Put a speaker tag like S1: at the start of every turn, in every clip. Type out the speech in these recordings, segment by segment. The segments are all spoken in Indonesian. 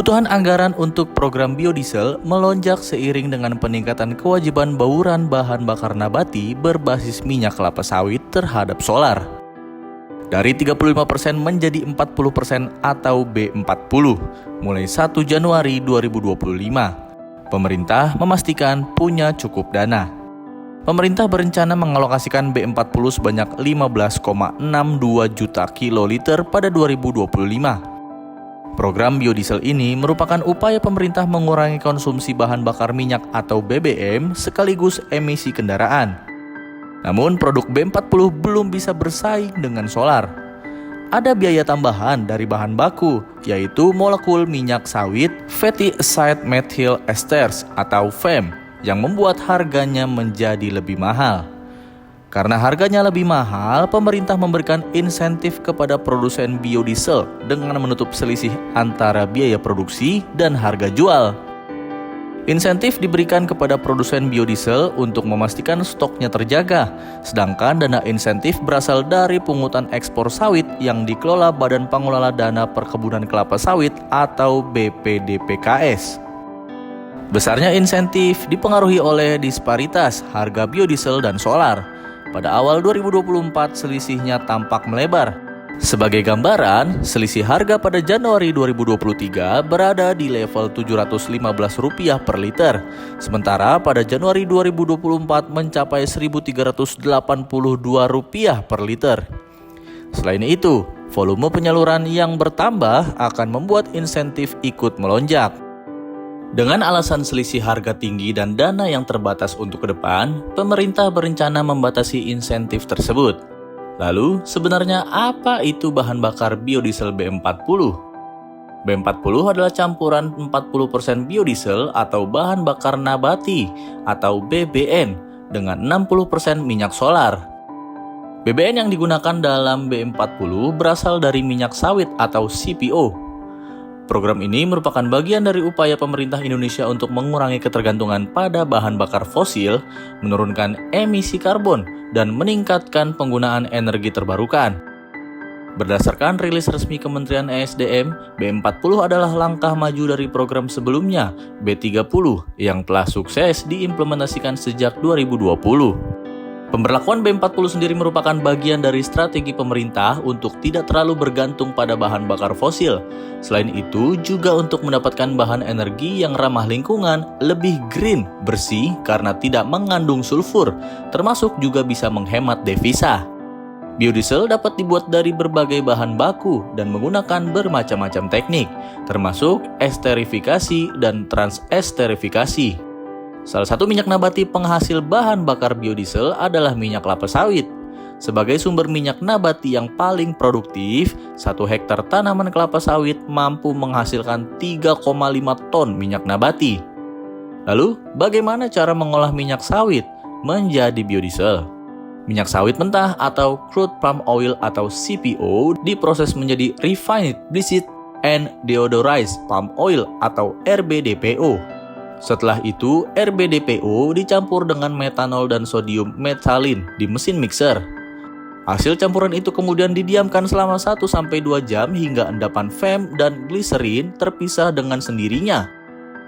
S1: Kebutuhan anggaran untuk program biodiesel melonjak seiring dengan peningkatan kewajiban bauran bahan bakar nabati berbasis minyak kelapa sawit terhadap solar. Dari 35% menjadi 40% atau B40 mulai 1 Januari 2025. Pemerintah memastikan punya cukup dana. Pemerintah berencana mengalokasikan B40 sebanyak 15,62 juta kiloliter pada 2025. Program biodiesel ini merupakan upaya pemerintah mengurangi konsumsi bahan bakar minyak atau BBM sekaligus emisi kendaraan. Namun produk B40 belum bisa bersaing dengan solar. Ada biaya tambahan dari bahan baku, yaitu molekul minyak sawit fatty acid methyl esters atau FAM, yang membuat harganya menjadi lebih mahal. Karena harganya lebih mahal, pemerintah memberikan insentif kepada produsen biodiesel dengan menutup selisih antara biaya produksi dan harga jual. Insentif diberikan kepada produsen biodiesel untuk memastikan stoknya terjaga, sedangkan dana insentif berasal dari pungutan ekspor sawit yang dikelola Badan Pengelola Dana Perkebunan Kelapa Sawit atau BPDPKS. Besarnya insentif dipengaruhi oleh disparitas harga biodiesel dan solar. Pada awal 2024 selisihnya tampak melebar. Sebagai gambaran, selisih harga pada Januari 2023 berada di level Rp715 per liter, sementara pada Januari 2024 mencapai Rp1.382 per liter. Selain itu, volume penyaluran yang bertambah akan membuat insentif ikut melonjak. Dengan alasan selisih harga tinggi dan dana yang terbatas untuk ke depan, pemerintah berencana membatasi insentif tersebut. Lalu, sebenarnya apa itu bahan bakar biodiesel B40? B40 adalah campuran 40% biodiesel atau bahan bakar nabati atau BBN dengan 60% minyak solar. BBN yang digunakan dalam B40 berasal dari minyak sawit atau CPO. Program ini merupakan bagian dari upaya pemerintah Indonesia untuk mengurangi ketergantungan pada bahan bakar fosil, menurunkan emisi karbon, dan meningkatkan penggunaan energi terbarukan. Berdasarkan rilis resmi Kementerian ESDM, B40 adalah langkah maju dari program sebelumnya, B30, yang telah sukses diimplementasikan sejak 2020. Pemberlakuan B40 sendiri merupakan bagian dari strategi pemerintah untuk tidak terlalu bergantung pada bahan bakar fosil. Selain itu, juga untuk mendapatkan bahan energi yang ramah lingkungan, lebih green, bersih karena tidak mengandung sulfur, termasuk juga bisa menghemat devisa. Biodiesel dapat dibuat dari berbagai bahan baku dan menggunakan bermacam-macam teknik, termasuk esterifikasi dan transesterifikasi. Salah satu minyak nabati penghasil bahan bakar biodiesel adalah minyak kelapa sawit. Sebagai sumber minyak nabati yang paling produktif, 1 hektar tanaman kelapa sawit mampu menghasilkan 3,5 ton minyak nabati. Lalu, bagaimana cara mengolah minyak sawit menjadi biodiesel? Minyak sawit mentah atau crude palm oil atau CPO diproses menjadi refined, bleached, and deodorized palm oil atau RBDPO. Setelah itu, RBDPO dicampur dengan metanol dan sodium methylen di mesin mixer. Hasil campuran itu kemudian didiamkan selama 1-2 jam hingga endapan FAM dan gliserin terpisah dengan sendirinya.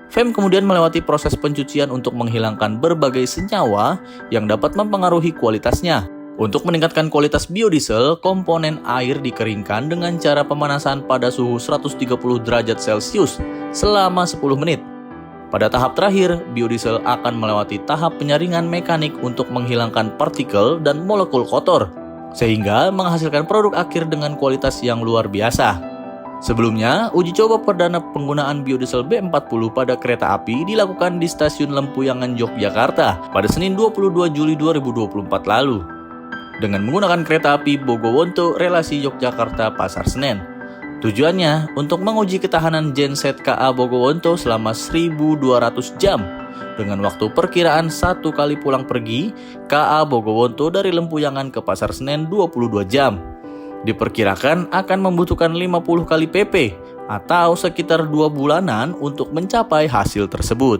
S1: FAM kemudian melewati proses pencucian untuk menghilangkan berbagai senyawa yang dapat mempengaruhi kualitasnya. Untuk meningkatkan kualitas biodiesel, komponen air dikeringkan dengan cara pemanasan pada suhu 130 derajat Celcius selama 10 menit. Pada tahap terakhir, biodiesel akan melewati tahap penyaringan mekanik untuk menghilangkan partikel dan molekul kotor, sehingga menghasilkan produk akhir dengan kualitas yang luar biasa. Sebelumnya, uji coba perdana penggunaan biodiesel B40 pada kereta api dilakukan di Stasiun Lempuyangan Yogyakarta pada Senin 22 Juli 2024 lalu, dengan menggunakan kereta api Bogowonto relasi Yogyakarta-Pasar Senen. Tujuannya untuk menguji ketahanan genset KA Bogowonto selama 1.200 jam dengan waktu perkiraan 1 kali pulang pergi KA Bogowonto dari Lempuyangan ke Pasar Senen 22 jam. Diperkirakan akan membutuhkan 50 kali PP atau sekitar 2 bulanan untuk mencapai hasil tersebut.